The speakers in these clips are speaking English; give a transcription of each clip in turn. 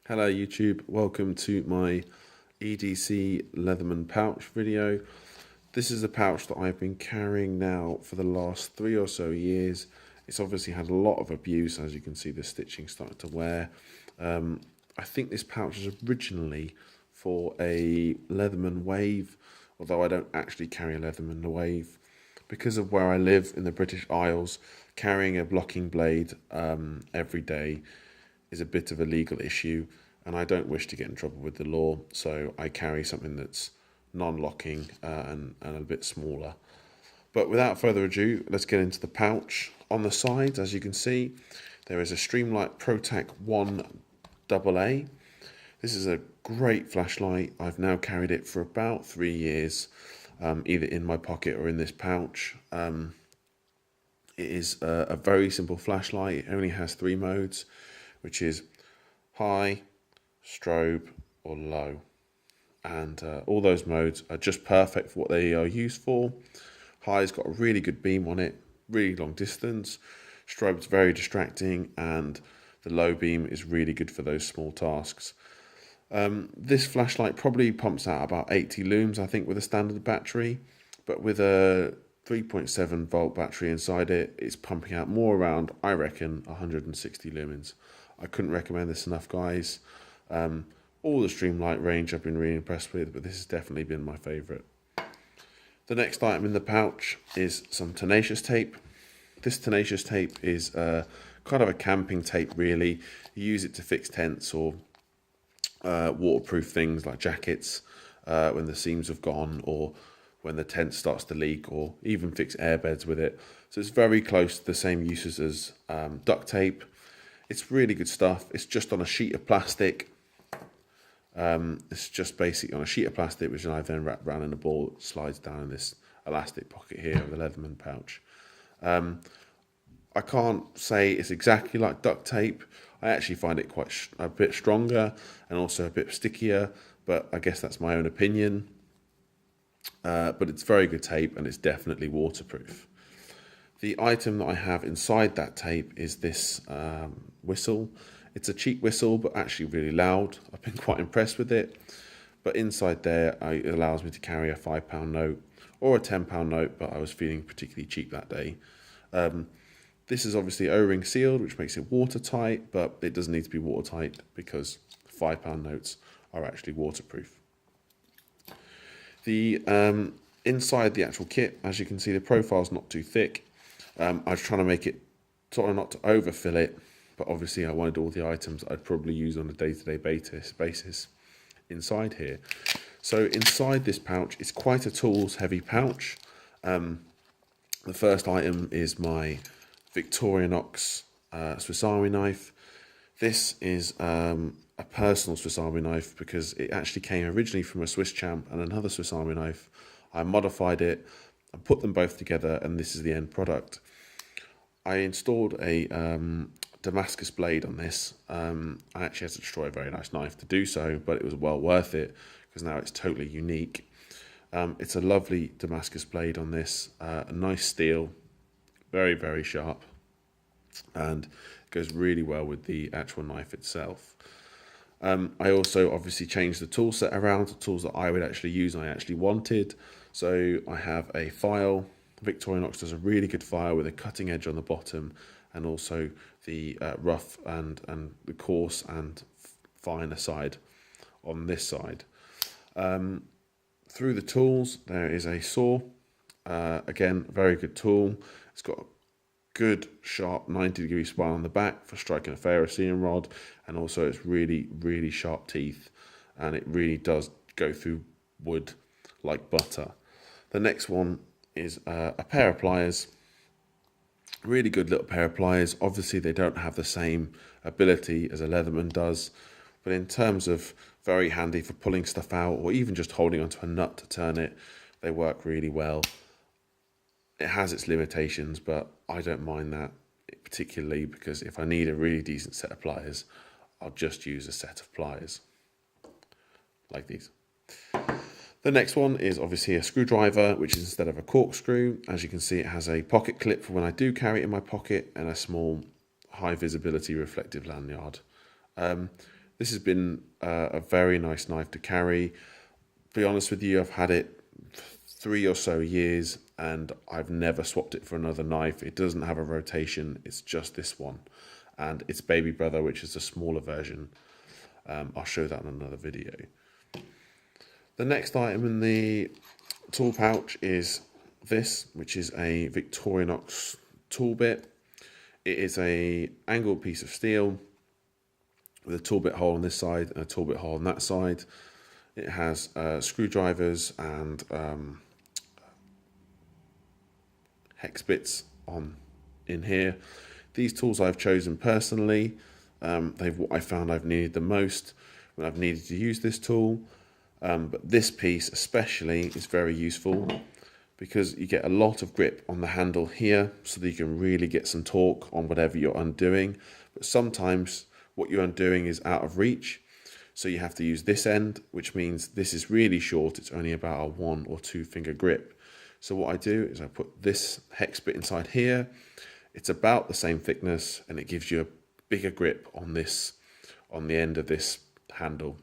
Hello YouTube, welcome to my Edc Leatherman pouch video. This is a pouch that I've been carrying now for the last 3 or so years. It's obviously had a lot of abuse, as you can see the stitching starting to wear. I think this pouch is originally for a Leatherman wave, although I don't actually carry a Leatherman wave. Because of where I live in the British Isles, carrying a blocking blade every day is a bit of a legal issue, and I don't wish to get in trouble with the law, so I carry something that's non-locking and a bit smaller. But without further ado, let's get into the pouch. On the sides, as you can see, there is a Streamlight ProTac 1 AA. This is a great flashlight. I've now carried it for about 3 years, either in my pocket or in this pouch. It is a very simple flashlight. It only has 3 modes, which is high, strobe, or low. And all those modes are just perfect for what they are used for. High's got a really good beam on it, really long distance. Strobe's very distracting, and the low beam is really good for those small tasks. This flashlight probably pumps out about 80 looms, I think, with a standard battery, but with a 3.7 volt battery inside it, it's pumping out more around, I reckon, 160 lumens. I couldn't recommend this enough, guys. All the Streamlight range I've been really impressed with, but this has definitely been my favourite. The next item in the pouch is some tenacious tape. This tenacious tape is kind of a camping tape, really. You use it to fix tents or waterproof things like jackets when the seams have gone, or when the tent starts to leak, or even fix airbeds with it. So it's very close to the same uses as duct tape. It's really good stuff. It's just on a sheet of plastic. It's just basically on a sheet of plastic, which I then wrap around in a ball that slides down in this elastic pocket here of the Leatherman pouch. I can't say it's exactly like duct tape. I actually find it quite a bit stronger and also a bit stickier, but I guess that's my own opinion. But it's very good tape, and it's definitely waterproof. The item that I have inside that tape is this whistle. It's a cheap whistle, but actually really loud. I've been quite impressed with it. But inside there, it allows me to carry a £5 note or a £10 note, but I was feeling particularly cheap that day. This is obviously O-ring sealed, which makes it watertight, but it doesn't need to be watertight because £5 notes are actually waterproof. The inside the actual kit, as you can see, the profile's not too thick. I was trying to make it sort of not to overfill it, but obviously I wanted all the items I'd probably use on a day-to-day basis inside here. So inside this pouch, it's quite a tools-heavy pouch. The first item is my Victorinox Swiss Army knife. This is a personal Swiss Army knife because it actually came originally from a Swiss Champ and another Swiss Army knife. I modified it and put them both together, and this is the end product. I installed a Damascus blade on this. I actually had to destroy a very nice knife to do so, but it was well worth it because now it's totally unique. It's a lovely Damascus blade on this, a nice steel, very, very sharp, and it goes really well with the actual knife itself. I also obviously changed the tool set around to tools that I would actually use and I actually wanted. So I have a file. Victorinox does a really good file with a cutting edge on the bottom, and also the rough and the coarse and finer side on this side. Through the tools, there is a saw. Again, very good tool. It's got a good sharp 90-degree spine on the back for striking a ferrocerium rod, and also it's really, really sharp teeth, and it really does go through wood like butter. The next one is a pair of pliers. Really good little pair of pliers. Obviously they don't have the same ability as a Leatherman does, but in terms of very handy for pulling stuff out or even just holding onto a nut to turn it, they work really well. It has its limitations, but I don't mind that particularly, because if I need a really decent set of pliers, I'll just use a set of pliers like these. The next one is obviously a screwdriver, which is instead of a corkscrew. As you can see, it has a pocket clip for when I do carry it in my pocket, and a small high visibility reflective lanyard. This has been a very nice knife to carry. To be honest with you, I've had it 3 or so years and I've never swapped it for another knife. It doesn't have a rotation, it's just this one. And it's baby brother, which is a smaller version. I'll show that in another video. The next item in the tool pouch is this, which is a Victorinox tool bit. It is a angled piece of steel with a tool bit hole on this side and a tool bit hole on that side. It has screwdrivers and hex bits in here. These tools I've chosen personally. They've what I found I've needed the most when I've needed to use this tool. But this piece especially is very useful because you get a lot of grip on the handle here so that you can really get some torque on whatever you're undoing. But sometimes what you're undoing is out of reach. So you have to use this end, which means this is really short. It's only about a 1 or 2 finger grip. So what I do is I put this hex bit inside here. It's about the same thickness and it gives you a bigger grip on this, on the end of this handle.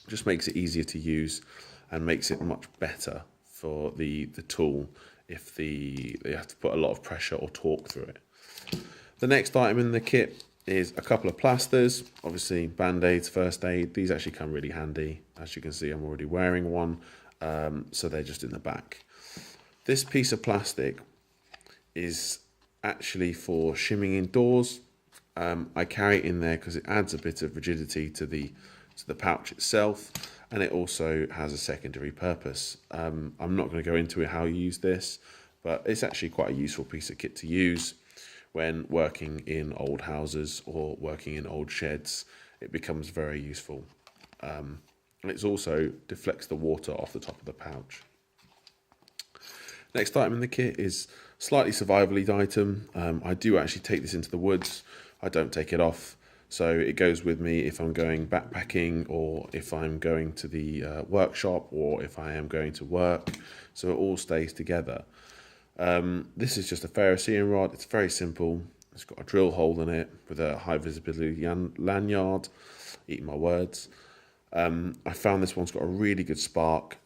Just makes it easier to use and makes it much better for the tool if you have to put a lot of pressure or torque through it. The next item in the kit is a couple of plasters, obviously band-aids, first aid. These actually come really handy. As you can see, I'm already wearing one, so they're just in the back. This piece of plastic is actually for shimming indoors. I carry it in there because it adds a bit of rigidity to the pouch itself, and it also has a secondary purpose. I'm not going to go into how you use this, but it's actually quite a useful piece of kit to use when working in old houses or working in old sheds. It becomes very useful. And it also deflects the water off the top of the pouch. Next item in the kit is slightly survival-y item. I do actually take this into the woods. I don't take it off. So it goes with me if I'm going backpacking or if I'm going to the workshop or if I am going to work. So it all stays together. This is just a ferrocerium rod. It's very simple. It's got a drill hole in it with a high visibility lanyard. Eating my words. I found this one's got a really good spark,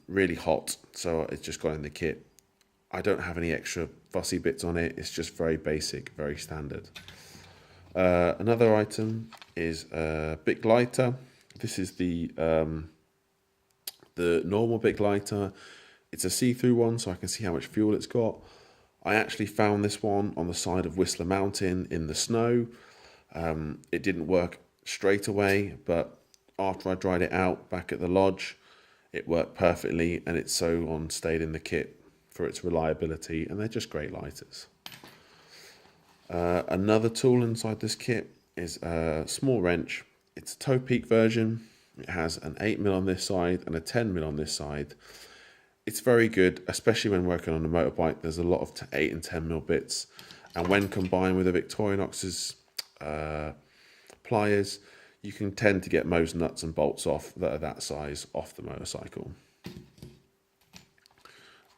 really hot. So it's just got in the kit. I don't have any extra fussy bits on it. It's just very basic, very standard. Another item is a Bic lighter. This is the normal Bic lighter. It's a see-through one, so I can see how much fuel it's got. I actually found this one on the side of Whistler Mountain in the snow. It didn't work straight away, but after I dried it out back at the lodge, it worked perfectly, and it so stayed in the kit for its reliability, and they're just great lighters. Another tool inside this kit is a small wrench. It's a toe peak version. It has an 8mm on this side and a 10mm on this side. It's very good, especially when working on a motorbike. There's a lot of 8 and 10mm bits, and when combined with a Victorinox's pliers, you can tend to get most nuts and bolts off that are that size off the motorcycle.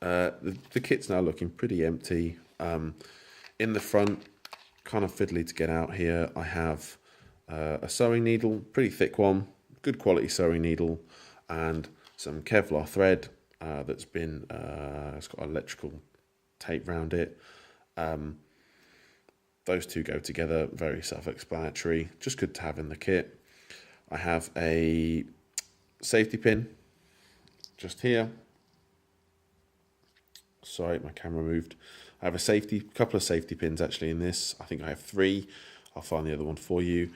The kit's now looking pretty empty. In the front, kind of fiddly to get out here, I have a sewing needle, pretty thick one, good quality sewing needle, and some Kevlar thread that's been, it's got electrical tape around it. Those two go together, very self-explanatory, just good to have in the kit. I have a safety pin just here. Sorry, my camera moved. I have a couple of safety pins actually in this. I think I have 3. I'll find the other one for you.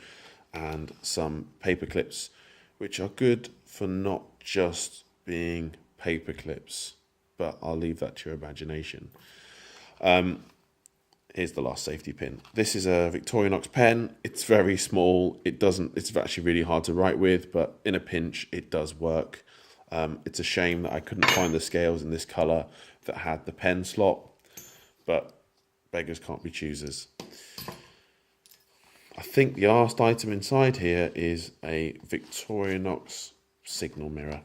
And some paper clips, which are good for not just being paper clips, but I'll leave that to your imagination. Here's the last safety pin. This is a Victorinox pen. It's very small. It's actually really hard to write with, but in a pinch, it does work. It's a shame that I couldn't find the scales in this color that had the pen slot, but beggars can't be choosers. I think the last item inside here is a Victorinox signal mirror.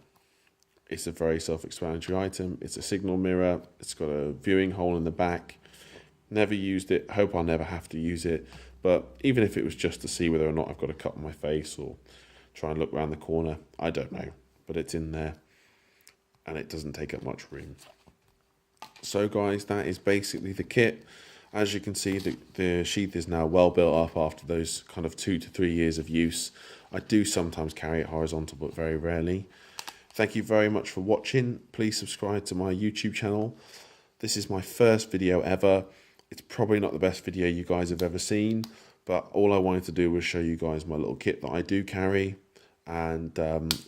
It's a very self-explanatory item. It's a signal mirror. It's got a viewing hole in the back. Never used it. Hope I'll never have to use it. But even if it was just to see whether or not I've got a cut on my face or try and look around the corner, I don't know. But it's in there and it doesn't take up much room. So guys, that is basically the kit. As you can see, the sheath is now well built up after those kind of 2 to 3 years of use. I do sometimes carry it horizontal, but very rarely. Thank you very much for watching. Please subscribe to my YouTube channel. This is my first video ever. It's probably not the best video you guys have ever seen, but all I wanted to do was show you guys my little kit that I do carry. And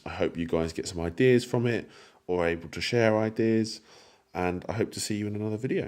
I hope you guys get some ideas from it or are able to share ideas. And I hope to see you in another video.